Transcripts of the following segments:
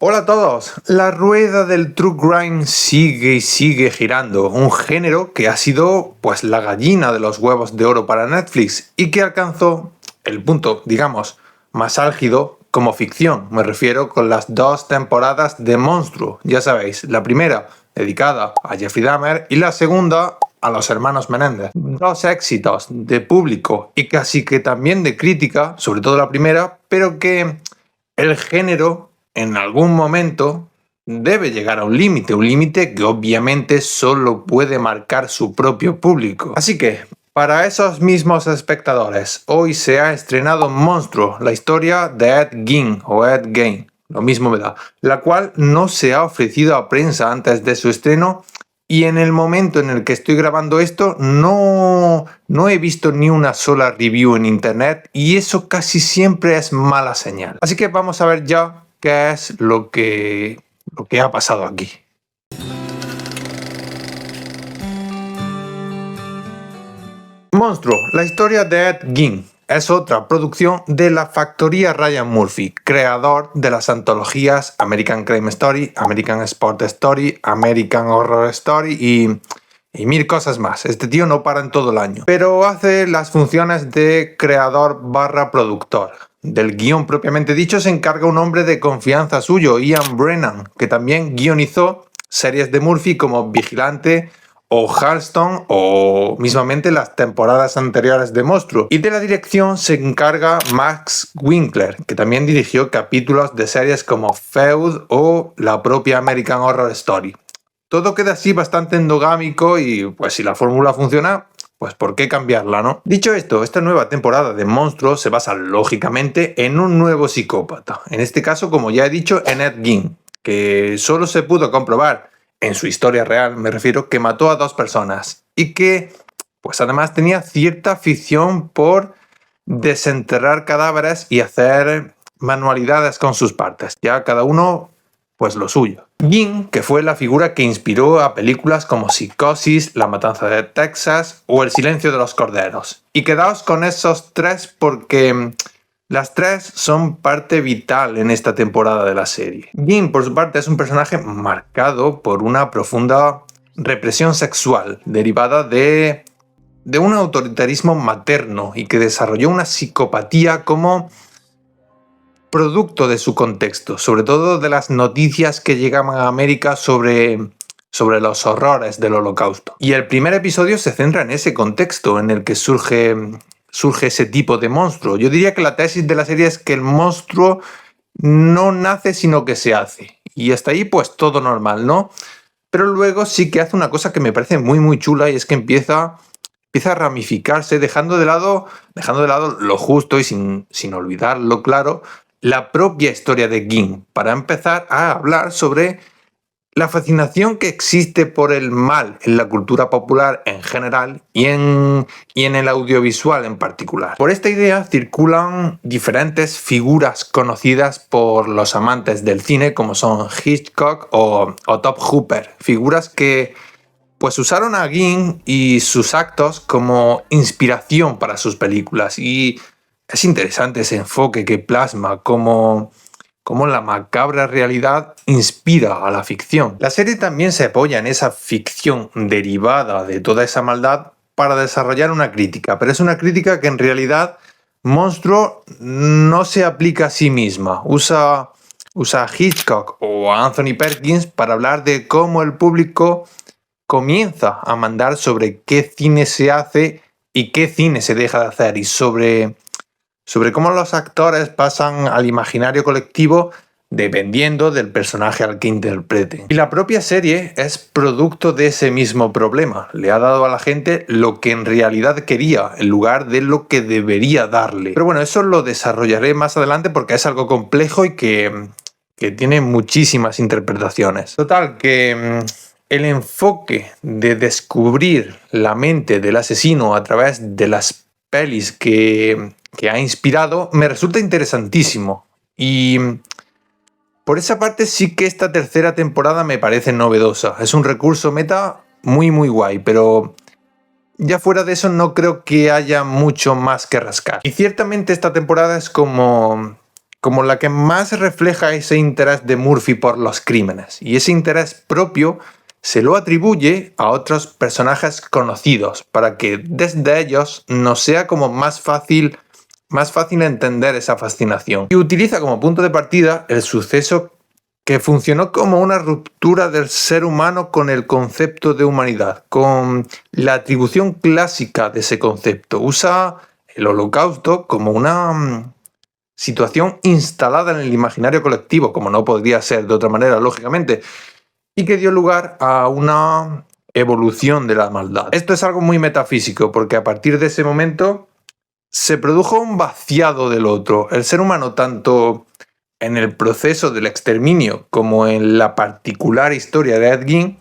Hola a todos, la rueda del True Crime sigue y sigue girando, un género que ha sido pues la gallina de los huevos de oro para Netflix y que alcanzó el punto, digamos, más álgido como ficción, me refiero con las 2 temporadas de Monstruo, ya sabéis, la primera dedicada a Jeffrey Dahmer y la segunda a los hermanos Menéndez. 2 éxitos de público y casi que también de crítica, sobre todo la primera, pero que el género en algún momento debe llegar a un límite que obviamente solo puede marcar su propio público. Así que, para esos mismos espectadores, hoy se ha estrenado Monstruo, la historia de Ed Gein o Ed Gein, lo mismo me da, la cual no se ha ofrecido a prensa antes de su estreno y en el momento en el que estoy grabando esto no he visto ni una sola review en internet y eso casi siempre es mala señal. Así que vamos a ver ya qué es lo que ha pasado aquí. Monstruo, la historia de Ed Gein, es otra producción de la factoría Ryan Murphy, creador de las antologías American Crime Story, American Sport Story, American Horror Story y mil cosas más. Este tío no para en todo el año, pero hace las funciones de creador / productor. Del guión propiamente dicho se encarga un hombre de confianza suyo, Ian Brennan, que también guionizó series de Murphy como Vigilante o Halston o mismamente las temporadas anteriores de Monstruo. Y de la dirección se encarga Max Winkler, que también dirigió capítulos de series como Feud o la propia American Horror Story. Todo queda así bastante endogámico y pues si la fórmula funciona, pues ¿por qué cambiarla, no? Dicho esto, esta nueva temporada de Monstruo se basa lógicamente en un nuevo psicópata. En este caso, como ya he dicho, en Ed Gein, que solo se pudo comprobar en su historia real, me refiero, que mató a 2 personas y que pues además tenía cierta afición por desenterrar cadáveres y hacer manualidades con sus partes. Ya cada uno pues lo suyo. Gein, que fue la figura que inspiró a películas como Psicosis, La matanza de Texas o El silencio de los corderos. Y quedaos con esos 3 porque las 3 son parte vital en esta temporada de la serie. Gein, por su parte, es un personaje marcado por una profunda represión sexual derivada de un autoritarismo materno y que desarrolló una psicopatía como producto de su contexto, sobre todo de las noticias que llegaban a América sobre los horrores del Holocausto. Y el primer episodio se centra en ese contexto en el que surge ese tipo de monstruo. Yo diría que la tesis de la serie es que el monstruo no nace sino que se hace. Y hasta ahí pues todo normal, ¿no? Pero luego sí que hace una cosa que me parece muy muy chula y es que empieza a ramificarse, dejando de lado lo justo y sin olvidarlo, claro, la propia historia de Gein, para empezar a hablar sobre la fascinación que existe por el mal en la cultura popular en general y en el audiovisual en particular. Por esta idea circulan diferentes figuras conocidas por los amantes del cine como son Hitchcock o Tobe Hooper, figuras que pues usaron a Gein y sus actos como inspiración para sus películas y es interesante ese enfoque que plasma cómo la macabra realidad inspira a la ficción. La serie también se apoya en esa ficción derivada de toda esa maldad para desarrollar una crítica, pero es una crítica que en realidad Monstruo no se aplica a sí misma. Usa a Hitchcock o a Anthony Perkins para hablar de cómo el público comienza a mandar sobre qué cine se hace y qué cine se deja de hacer y sobre cómo los actores pasan al imaginario colectivo dependiendo del personaje al que interpreten. Y la propia serie es producto de ese mismo problema. Le ha dado a la gente lo que en realidad quería, en lugar de lo que debería darle. Pero bueno, eso lo desarrollaré más adelante porque es algo complejo y que tiene muchísimas interpretaciones. Total, que el enfoque de descubrir la mente del asesino a través de las pelis que ha inspirado me resulta interesantísimo y por esa parte sí que esta tercera temporada me parece novedosa. Es un recurso meta muy muy guay, pero ya fuera de eso no creo que haya mucho más que rascar. Y ciertamente esta temporada es como como la que más refleja ese interés de Murphy por los crímenes. Y ese interés propio se lo atribuye a otros personajes conocidos, para que desde ellos nos sea como más fácil entender esa fascinación. Y utiliza como punto de partida el suceso que funcionó como una ruptura del ser humano con el concepto de humanidad, con la atribución clásica de ese concepto. Usa el Holocausto como una situación instalada en el imaginario colectivo, como no podría ser de otra manera, lógicamente, y que dio lugar a una evolución de la maldad. Esto es algo muy metafísico, porque a partir de ese momento se produjo un vaciado del otro. El ser humano, tanto en el proceso del exterminio como en la particular historia de Ed Gein,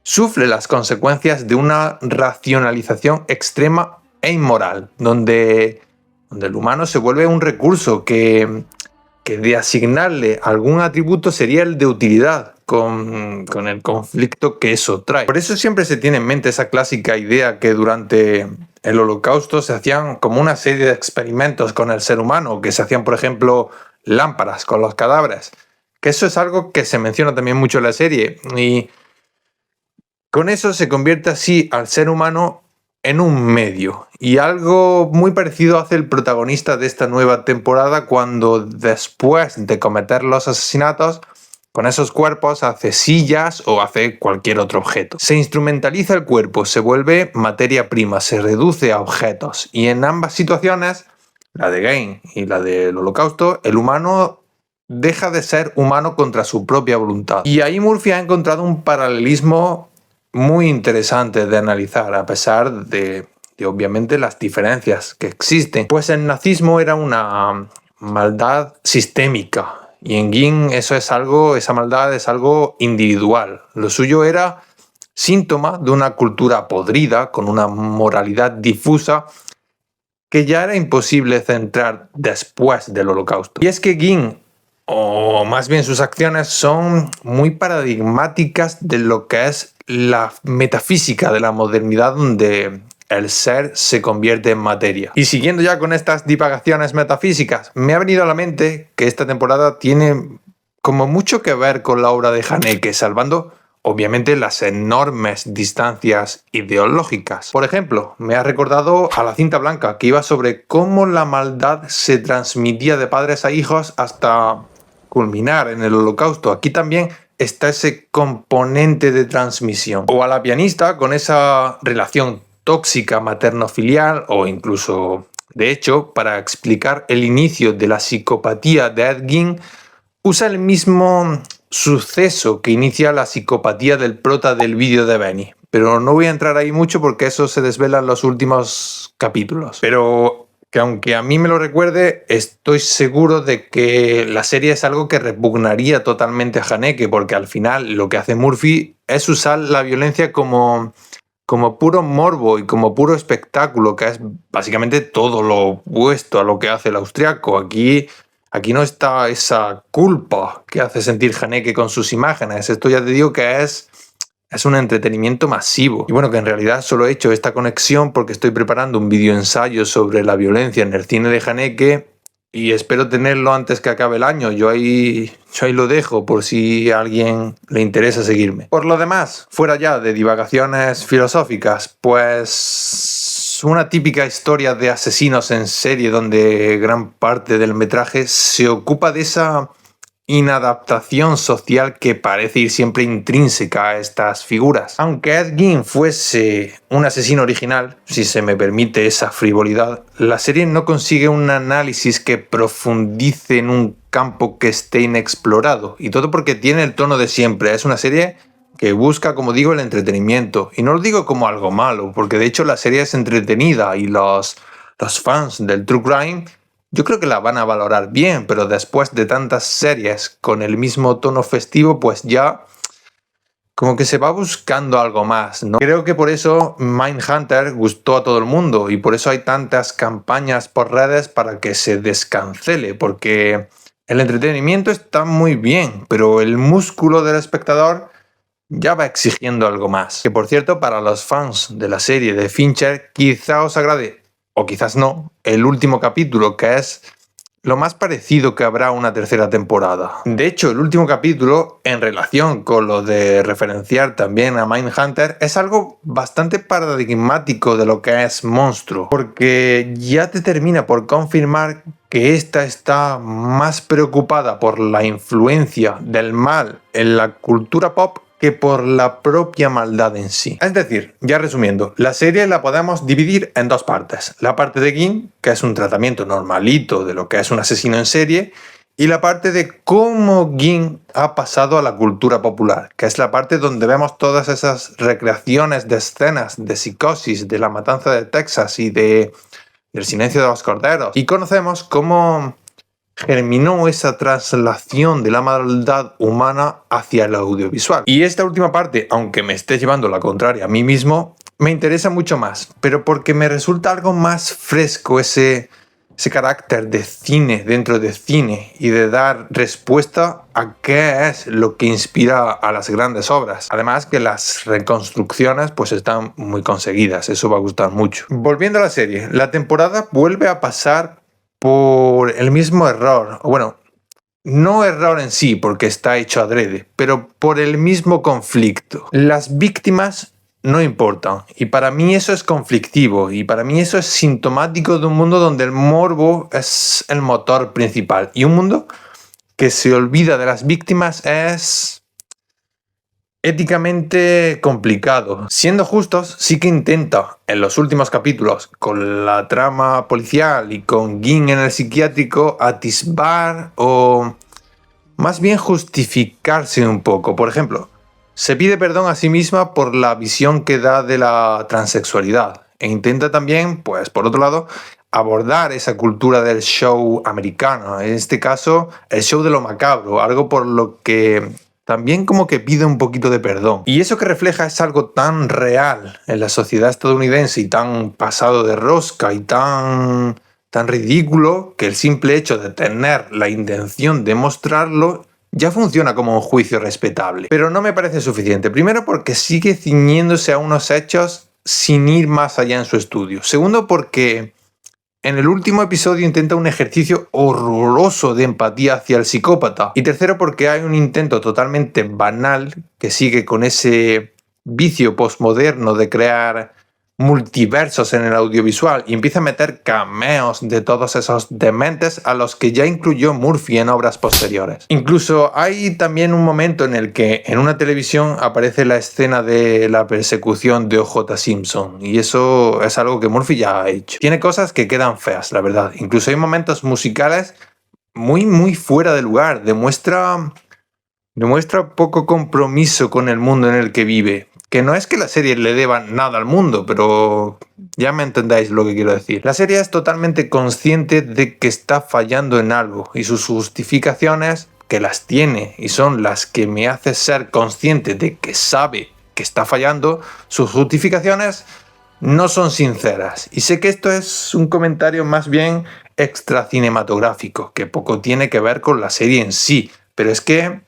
sufre las consecuencias de una racionalización extrema e inmoral, donde el humano se vuelve un recurso que de asignarle algún atributo sería el de utilidad, con el conflicto que eso trae. Por eso siempre se tiene en mente esa clásica idea que durante el Holocausto se hacían como una serie de experimentos con el ser humano, que se hacían, por ejemplo, lámparas con los cadáveres, que eso es algo que se menciona también mucho en la serie, y con eso se convierte así al ser humano en un medio. Y algo muy parecido hace el protagonista de esta nueva temporada cuando, después de cometer los asesinatos, con esos cuerpos hace sillas o hace cualquier otro objeto. Se instrumentaliza el cuerpo, se vuelve materia prima, se reduce a objetos. Y en ambas situaciones, la de Gein y la del Holocausto, el humano deja de ser humano contra su propia voluntad. Y ahí Murphy ha encontrado un paralelismo muy interesante de analizar, a pesar de obviamente las diferencias que existen. Pues el nazismo era una maldad sistémica, y en Gein esa maldad es algo individual. Lo suyo era síntoma de una cultura podrida, con una moralidad difusa, que ya era imposible centrar después del Holocausto. Y es que Gein, o más bien sus acciones, son muy paradigmáticas de lo que es la metafísica de la modernidad, donde el ser se convierte en materia. Y siguiendo ya con estas divagaciones metafísicas, me ha venido a la mente que esta temporada tiene como mucho que ver con la obra de Haneke, salvando obviamente las enormes distancias ideológicas. Por ejemplo, me ha recordado a La cinta blanca, que iba sobre cómo la maldad se transmitía de padres a hijos hasta culminar en el Holocausto. Aquí también está ese componente de transmisión. O a La pianista, con esa relación tóxica materno-filial, o incluso, de hecho, para explicar el inicio de la psicopatía de Ed Gein, usa el mismo suceso que inicia la psicopatía del prota del vídeo de Benny. Pero no voy a entrar ahí mucho porque eso se desvela en los últimos capítulos. Pero que aunque a mí me lo recuerde, estoy seguro de que la serie es algo que repugnaría totalmente a Haneke, porque al final lo que hace Murphy es usar la violencia como puro morbo y como puro espectáculo, que es básicamente todo lo opuesto a lo que hace el austriaco. Aquí no está esa culpa que hace sentir Haneke con sus imágenes. Esto ya te digo que es un entretenimiento masivo. Y bueno, que en realidad solo he hecho esta conexión porque estoy preparando un video ensayo sobre la violencia en el cine de Haneke y espero tenerlo antes que acabe el año. Yo ahí lo dejo por si a alguien le interesa seguirme. Por lo demás, fuera ya de divagaciones filosóficas, pues una típica historia de asesinos en serie donde gran parte del metraje se ocupa de esa inadaptación social que parece ir siempre intrínseca a estas figuras. Aunque Ed Gein fuese un asesino original, si se me permite esa frivolidad, la serie no consigue un análisis que profundice en un campo que esté inexplorado, y todo porque tiene el tono de siempre. Es una serie que busca, como digo, el entretenimiento, y no lo digo como algo malo, porque de hecho la serie es entretenida y los fans del True Crime yo creo que la van a valorar bien, pero después de tantas series con el mismo tono festivo, pues ya como que se va buscando algo más, ¿no? Creo que por eso Mindhunter gustó a todo el mundo y por eso hay tantas campañas por redes para que se descancele, porque el entretenimiento está muy bien, pero el músculo del espectador ya va exigiendo algo más. Que por cierto, para los fans de la serie de Fincher, quizá os agrade, o quizás no, el último capítulo, que es lo más parecido que habrá a una tercera temporada. De hecho, el último capítulo, en relación con lo de referenciar también a Mindhunter, es algo bastante paradigmático de lo que es Monstruo, porque ya te termina por confirmar que esta está más preocupada por la influencia del mal en la cultura pop que por la propia maldad en sí. Es decir, ya resumiendo, la serie la podemos dividir en dos partes. La parte de Ging, que es un tratamiento normalito de lo que es un asesino en serie, y la parte de cómo Ging ha pasado a la cultura popular, que es la parte donde vemos todas esas recreaciones de escenas de Psicosis, de la matanza de Texas y del silencio de los corderos. Y conocemos cómo germinó esa traslación de la maldad humana hacia el audiovisual. Y esta última parte, aunque me esté llevando la contraria a mí mismo, me interesa mucho más, pero porque me resulta algo más fresco ese carácter de cine dentro de cine y de dar respuesta a qué es lo que inspira a las grandes obras. Además que las reconstrucciones pues están muy conseguidas, eso va a gustar mucho. Volviendo a la serie, la temporada vuelve a pasar por el mismo error, o bueno, no error en sí, porque está hecho adrede, pero por el mismo conflicto. Las víctimas no importan, y para mí eso es conflictivo, y para mí eso es sintomático de un mundo donde el morbo es el motor principal, y un mundo que se olvida de las víctimas es éticamente complicado. Siendo justos, sí que intenta, en los últimos capítulos, con la trama policial y con Ging en el psiquiátrico, atisbar o más bien justificarse un poco. Por ejemplo, se pide perdón a sí misma por la visión que da de la transexualidad e intenta también, pues por otro lado, abordar esa cultura del show americano, en este caso el show de lo macabro, algo por lo que también como que pide un poquito de perdón. Y eso que refleja es algo tan real en la sociedad estadounidense y tan pasado de rosca y tan ridículo que el simple hecho de tener la intención de mostrarlo ya funciona como un juicio respetable. Pero no me parece suficiente. Primero porque sigue ciñéndose a unos hechos sin ir más allá en su estudio. Segundo porque en el último episodio intenta un ejercicio horroroso de empatía hacia el psicópata. Y tercero porque hay un intento totalmente banal que sigue con ese vicio postmoderno de crear multiversos en el audiovisual y empieza a meter cameos de todos esos dementes a los que ya incluyó Murphy en obras posteriores. Incluso hay también un momento en el que en una televisión aparece la escena de la persecución de O.J. Simpson y eso es algo que Murphy ya ha hecho. Tiene cosas que quedan feas, la verdad. Incluso hay momentos musicales muy fuera de lugar. Demuestra poco compromiso con el mundo en el que vive. Que no es que la serie le deba nada al mundo, pero ya me entendáis lo que quiero decir. La serie es totalmente consciente de que está fallando en algo y sus justificaciones, que las tiene y son las que me hacen ser consciente de que sabe que está fallando, sus justificaciones no son sinceras. Y sé que esto es un comentario más bien extra cinematográfico, que poco tiene que ver con la serie en sí, pero es que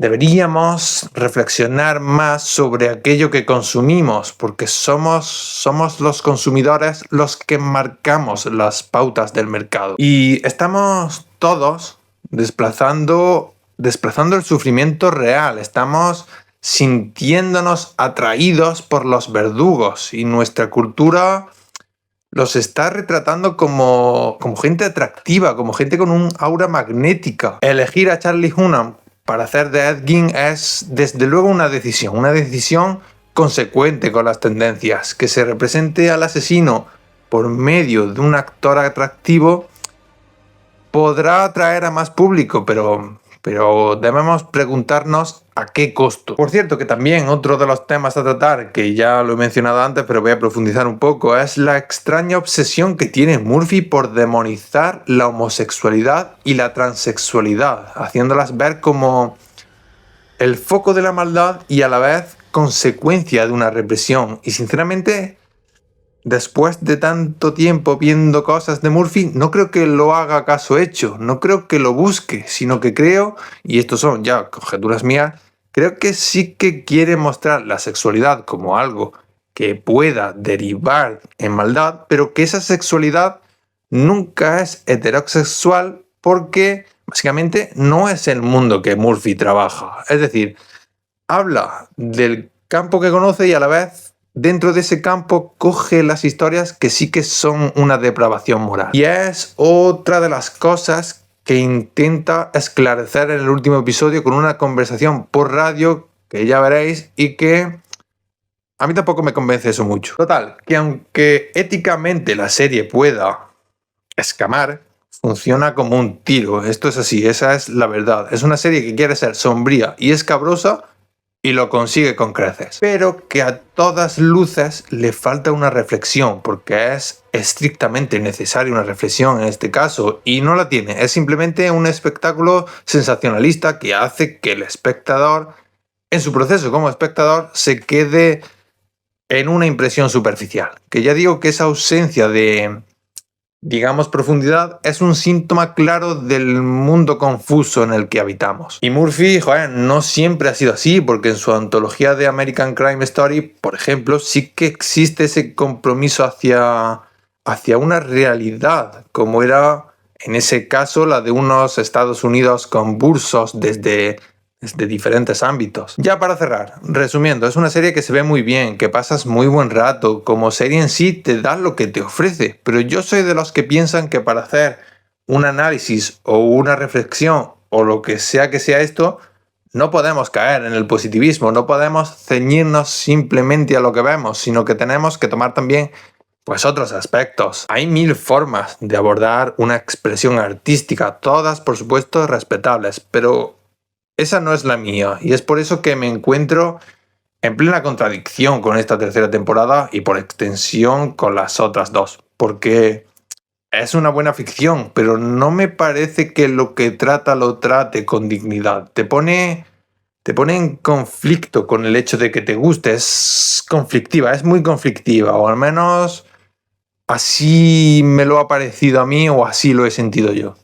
deberíamos reflexionar más sobre aquello que consumimos, porque somos los consumidores los que marcamos las pautas del mercado. Y estamos todos desplazando el sufrimiento real, estamos sintiéndonos atraídos por los verdugos y nuestra cultura los está retratando como gente atractiva, como gente con un aura magnética. Elegir a Charlie Hunnam para hacer de Ed Gein es desde luego una decisión consecuente con las tendencias. Que se represente al asesino por medio de un actor atractivo podrá atraer a más público, pero debemos preguntarnos a qué costo. Por cierto, que también otro de los temas a tratar, que ya lo he mencionado antes, pero voy a profundizar un poco, es la extraña obsesión que tiene Murphy por demonizar la homosexualidad y la transexualidad, haciéndolas ver como el foco de la maldad y a la vez consecuencia de una represión. Y sinceramente, después de tanto tiempo viendo cosas de Murphy, no creo que lo haga caso hecho, no creo que lo busque, sino que creo, y estos son ya conjeturas mías, creo que sí que quiere mostrar la sexualidad como algo que pueda derivar en maldad, pero que esa sexualidad nunca es heterosexual porque básicamente no es el mundo que Murphy trabaja. Es decir, habla del campo que conoce y a la vez dentro de ese campo coge las historias que sí que son una depravación moral. Y es otra de las cosas que intenta esclarecer en el último episodio con una conversación por radio que ya veréis y que a mí tampoco me convence eso mucho. Total, que aunque éticamente la serie pueda escamar, funciona como un tiro. Esto es así, esa es la verdad. Es una serie que quiere ser sombría y escabrosa y lo consigue con creces. Pero que a todas luces le falta una reflexión, porque es estrictamente necesaria una reflexión en este caso, y no la tiene. Es simplemente un espectáculo sensacionalista que hace que el espectador, en su proceso como espectador, se quede en una impresión superficial. Que ya digo que esa ausencia de, digamos, profundidad es un síntoma claro del mundo confuso en el que habitamos. Y Murphy, joder, no siempre ha sido así, porque en su antología de American Crime Story, por ejemplo, sí que existe ese compromiso hacia una realidad, como era en ese caso la de unos Estados Unidos convulsos desde diferentes ámbitos. Ya para cerrar, resumiendo, es una serie que se ve muy bien, que pasas muy buen rato, como serie en sí te da lo que te ofrece, pero yo soy de los que piensan que para hacer un análisis o una reflexión o lo que sea esto, no podemos caer en el positivismo, no podemos ceñirnos simplemente a lo que vemos, sino que tenemos que tomar también pues otros aspectos. Hay mil formas de abordar una expresión artística, todas por supuesto respetables, pero esa no es la mía y es por eso que me encuentro en plena contradicción con esta tercera temporada y por extensión con las otras dos. Porque es una buena ficción, pero no me parece que lo que trata lo trate con dignidad. Te pone en conflicto con el hecho de que te guste. Es conflictiva, es muy conflictiva, o al menos así me lo ha parecido a mí o así lo he sentido yo.